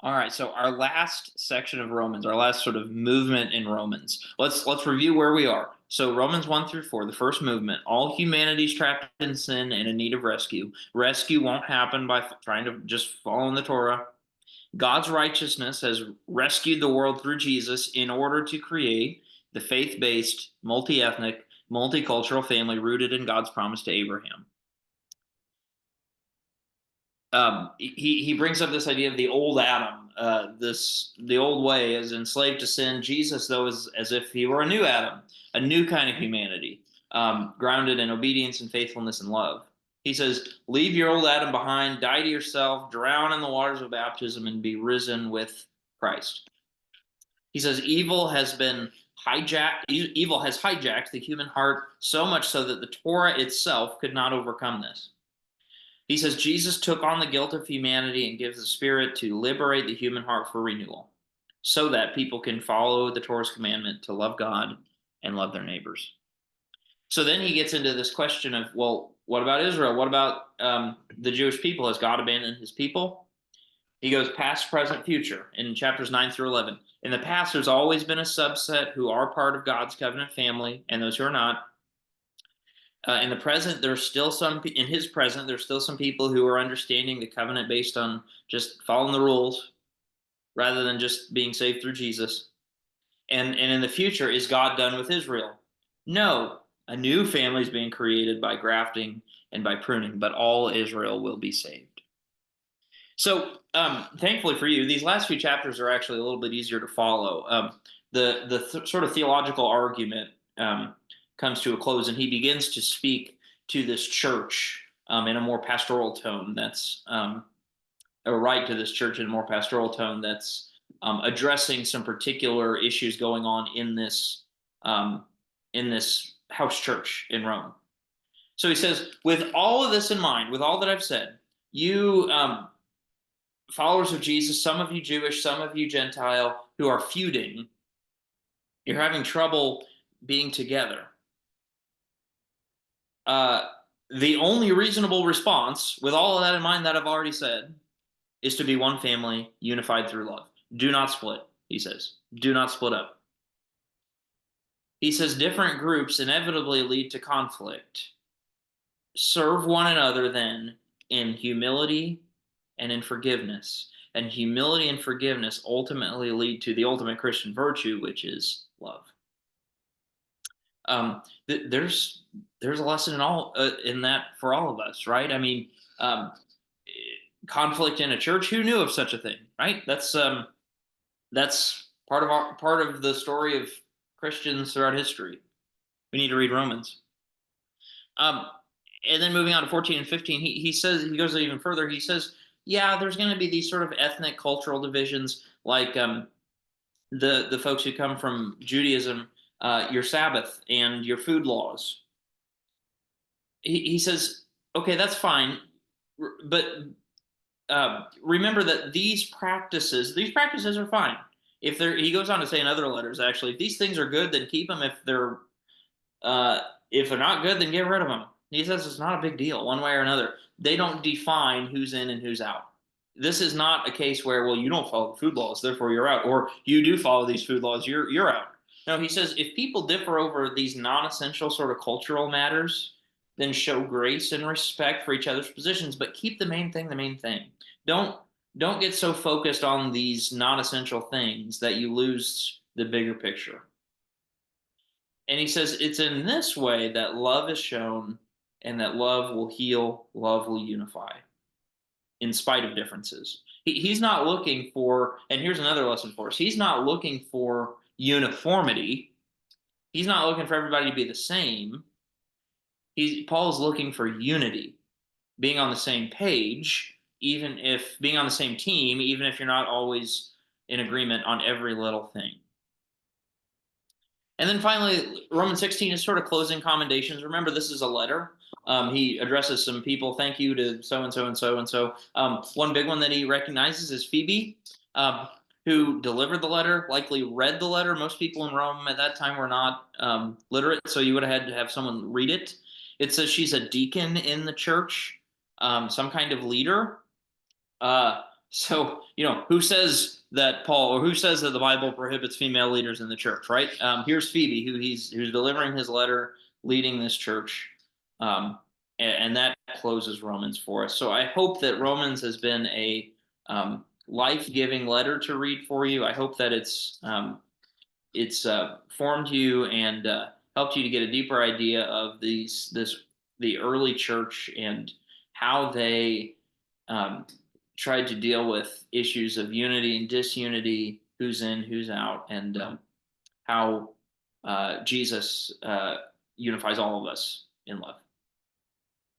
All right, so our last section of Romans, our last sort of movement in Romans. Let's review where we are. So Romans 1 through 4, the first movement, all humanity's trapped in sin and in need of rescue. Rescue won't happen by trying to just follow in the Torah. God's righteousness has rescued the world through Jesus in order to create the faith-based, multi-ethnic, multicultural family rooted in God's promise to Abraham. He brings up this idea of the old Adam. The old way is enslaved to sin. Jesus, though, is as if he were a new Adam, a new kind of humanity, grounded in obedience and faithfulness and love. He says, "Leave your old Adam behind, die to yourself, drown in the waters of baptism, and be risen with Christ." He says, Evil has hijacked the human heart so much so that the Torah itself could not overcome this. He says Jesus took on the guilt of humanity and gives the Spirit to liberate the human heart for renewal so that people can follow the Torah's commandment to love God and love their neighbors. So then he gets into this question of, well, what about Israel? What about the Jewish people? Has God abandoned his people? He goes past, present, future in chapters 9 through 11. In the past, there's always been a subset who are part of God's covenant family and those who are not. In the present, there's still some in his present. There's still some people who are understanding the covenant based on just following the rules rather than just being saved through Jesus. And in the future, is God done with Israel? No, a new family is being created by grafting and by pruning, but all Israel will be saved. So, thankfully for you, these last few chapters are actually a little bit easier to follow. Sort of theological argument comes to a close, and he begins to speak to this church in a more pastoral tone. That's a right to this church in a more pastoral tone. That's addressing some particular issues going on in this house church in Rome. So he says, with all of this in mind, with all that I've said, you followers of Jesus, some of you Jewish, some of you Gentile, who are feuding, you're having trouble being together. The only reasonable response, with all of that in mind that I've already said, is to be one family, unified through love. Do not split, he says. Do not split up. He says different groups inevitably lead to conflict. Serve one another then in humility and in forgiveness. And humility and forgiveness ultimately lead to the ultimate Christian virtue, which is love. There's a lesson in that for all of us, right? I mean, conflict in a church. Who knew of such a thing, right? That's part of the story of Christians throughout history. We need to read Romans. Um, and then moving on to 14 and 15, he says, he goes even further. He says, yeah, there's going to be these sort of ethnic cultural divisions, like the folks who come from Judaism, your Sabbath and your food laws. He says, okay, that's fine, but remember that these practices are fine. He goes on to say in other letters, actually, if these things are good, then keep them. If they're not good, then get rid of them. He says it's not a big deal, one way or another. They don't define who's in and who's out. This is not a case where, well, you don't follow the food laws, therefore you're out, or you do follow these food laws, you're out. No, he says if people differ over these non-essential sort of cultural matters, then show grace and respect for each other's positions, but keep the main thing the main thing. Don't don't get so focused on these non-essential things that you lose the bigger picture. And he says it's in this way that love is shown and that love will heal, love will unify in spite of differences. He's not looking for, and here's another lesson for us, he's not looking for uniformity. He's not looking for everybody to be the same. Paul's looking for unity, being on the same page, even if being on the same team, even if you're not always in agreement on every little thing. And then finally, Romans 16 is sort of closing commendations. Remember, this is a letter. He addresses some people. Thank you to so and so and so and so. One big one that he recognizes is Phoebe, who delivered the letter, likely read the letter. Most people in Rome at that time were not literate, so you would have had to have someone read it. It says she's a deacon in the church, some kind of leader. So, who says that Paul, or who says that the Bible prohibits female leaders in the church, right? Here's Phoebe, who's delivering his letter, leading this church, and that closes Romans for us. So I hope that Romans has been a life-giving letter to read for you. I hope that it's formed you and helped you to get a deeper idea of the early church and how they tried to deal with issues of unity and disunity, who's in, who's out, and how Jesus unifies all of us in love.